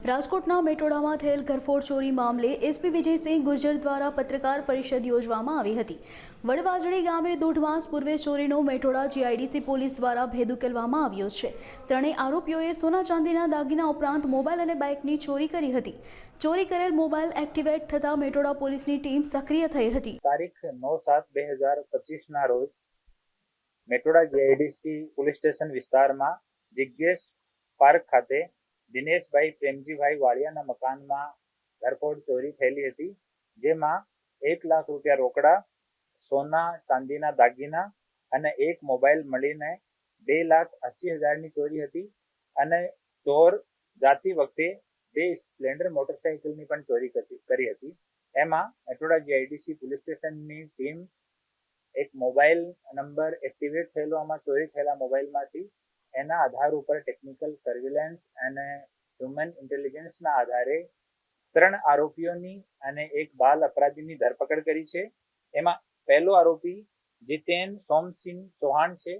રાજકોટના મેટોડામાં થયેલ ઘરફોડ ચોરી મામલે એસપી વિજયસિંહ ગુર્જર દ્વારા પત્રકાર પરિષદ યોજવામાં આવી હતી। વડવાજડી ગામે 1.5 માસ પૂર્વે ચોરીનો મેટોડા જીઆઈડીસી પોલીસ દ્વારા ભેદ ઉકેલવામાં આવ્યો છે। ત્રણેય આરોપીઓએ સોના ચાંદીના દાગીના ઉપરાંત મોબાઈલ અને બાઇકની ચોરી કરી હતી। ચોરી કરેલ મોબાઈલ એક્ટિવેટ થતા મેટોડા પોલીસની ટીમ સક્રિય થઈ હતી। તારીખ 9/7/2025 ના રોજ મેટોડા જીઆઈડીસી પોલીસ સ્ટેશન વિસ્તારમાં જિજ્ઞેશ પાર્ક ખાતે દિનેશભાઈ પ્રેમજીભાઈ વાળિયાના મકાનમાં ઘરફોડ ચોરી થયેલી હતી, જેમાં 1 લાખ રૂપિયા રોકડા, સોના ચાંદીના દાગીના અને એક મોબાઈલ મળીને 2,80,000ની ચોરી હતી અને ચોર જાતી વખતે 2 સ્પ્લેન્ડર મોટરસાઇકલની પણ ચોરી કરી હતી। એમાં મેટોડા જીઆઈડીસી પોલીસ સ્ટેશનની ટીમ એક મોબાઈલ નંબર એક્ટિવેટ થયેલો, આમાં ચોરી થયેલા મોબાઈલમાંથી એના આધાર ઉપર ટેકનિકલ સર્વેલન્સ અને હ્યુમન ઇન્ટેલિજન્સના આધારે 3 આરોપીઓની અને એક બાલ અપરાધીની ધરપકડ કરી છે। એમાં પહેલો આરોપી જીતેન સોમસિંહ ચૌહાણ છે,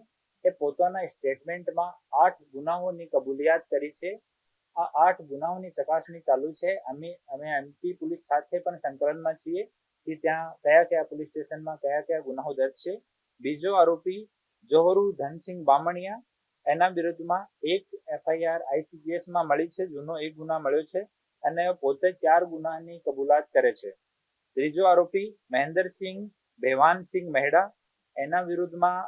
એ પોતાના સ્ટેટમેન્ટમાં 8 ગુનાઓની કબૂલિયાત કરી છે। આ 8 ગુનાઓની ચકાસણી ચાલુ છે। અમે એમપી પોલીસ સાથે પણ સંકલનમાં છીએ કે ત્યાં કયા પોલીસ સ્ટેશનમાં કયા ગુનાઓ દર્જ છે। બીજો આરોપી જોહરુ ધનસિંહ બામણિયા, એના વિરુદ્ધમાં એક એફઆઈઆર આઈસીજીએસમાં મળી છે, જૂનો 1 ગુના મળ્યો છે અને પોતે 4 ગુનાની કબૂલાત કરે છે। ત્રીજો આરોપી મહેન્દ્રસિંહ ભેવાનસિંહ મહેડા, એના વિરુદ્ધમાં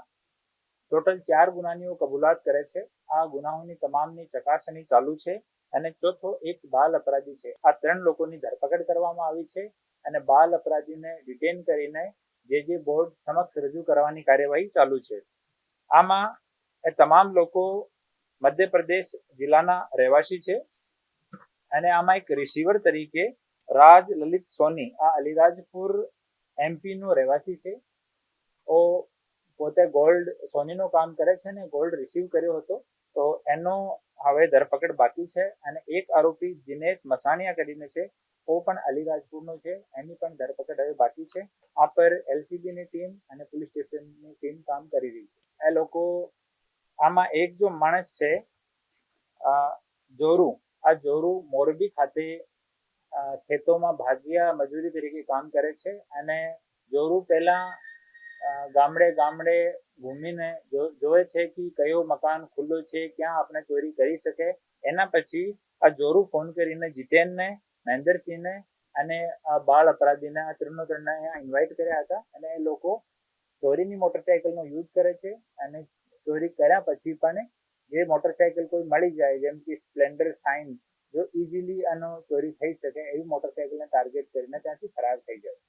ટોટલ 4 ગુનાની કબૂલાત કરે છે। આ ગુનાઓની તમામની ચકાસણી ચાલુ છે અને ચોથો એક બાલ અપરાધી છે। આ 3 લોકોની ધરપકડ કરવામાં આવી છે અને બાલ અપરાધીને ડિટેન કરીને જે બોર્ડ સમક્ષ રજૂ કરવાની કાર્યવાહી ચાલુ છે। આમાં એ તમામ લોકો મધ્યપ્રદેશ જિલ્લાના રહેવાસી છે અને આમાં એક રિસીવર તરીકે રાજ લલિત સોની આ અલીરાજપુર એમપી નો રહેવાસી છે। પોતે ગોલ્ડ સોનીનું કામ કરે છે ને ગોલ્ડ રિસીવ કર્યો હતો, તો એનો હવે ધરપકડ બાકી છે। અને એક આરોપી દિનેશ મસાણિયા કરીને છે, वो પણ અલીરાજપુરનો છે, એની પણ ધરપકડ હવે બાકી છે। આ પર એલસીબીની ટીમ અને પોલીસ સ્ટેશનની ટીમ કામ કરી રહી છે। એ લોકો આમાં એક જો માણસ છે જોરુ મોરબી ખાતે ખેતોમાં ભાગિયા મજૂરી તરીકે કામ કરે છે અને જોરુ પહેલા ગામડે ઘૂમીને જોવે છે કે કયો મકાન ખુલ્લો છે, ક્યાં આપણે ચોરી કરી શકે। એના પછી આ જોરુ ફોન કરીને જીતેનને, મહેન્દ્રસિંહને અને આ બાળ અપરાધીને આ ત્રણને ઇન્વાઇટ કર્યા હતા અને એ લોકો ચોરીની મોટરસાઇકલનો યુઝ કરે છે અને ચોરી કર્યા પછી પણ જે મોટરસાઇકલ કોઈ મળી જાય, જેમ કે સ્પ્લેન્ડર શાઇન, જો ઇઝીલી આનો ચોરી થઈ શકે એવી મોટરસાઇકલને ટાર્ગેટ કરીને ત્યાંથી ફરાર થઈ જાય।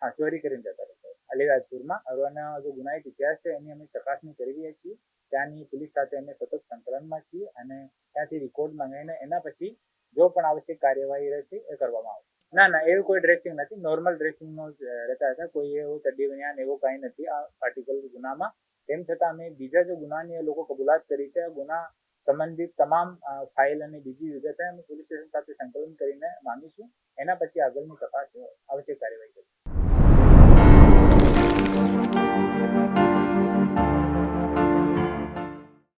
હા, ચોરી કરીને જતા રહેતા અલીરાજપુરમાં। હવેના જો ગુનાહિત ઇતિહાસ છે એની અમે ચકાસણી કરી રહ્યા છીએ। ત્યાંની પોલીસ સાથે અમે સતત સંકલનમાં છીએ અને ત્યાંથી રેકોર્ડ મંગાવીને એના પછી જો પણ આવશ્યક કાર્યવાહી રહેશે એ કરવામાં આવશે। ના, એવું કોઈ ડ્રેસિંગ નથી, નોર્મલ ડ્રેસિંગનો જ રહેતા હતા, કોઈ એવો ચડ્ડી બનિયાન એવો કાંઈ નથી આ પાર્ટિક્યુલર ગુનામાં। તેમ છતાં અમે બીજા જો ગુનાની એ લોકો કબૂલાત કરી છે, આ ગુના સંબંધિત તમામ ફાઇલ અને બીજી વિગતે અમે પોલીસ સ્ટેશન સાથે સંકલન કરીને માંગીશું, એના પછી આગળની તપાસ આવશ્યક કાર્યવાહી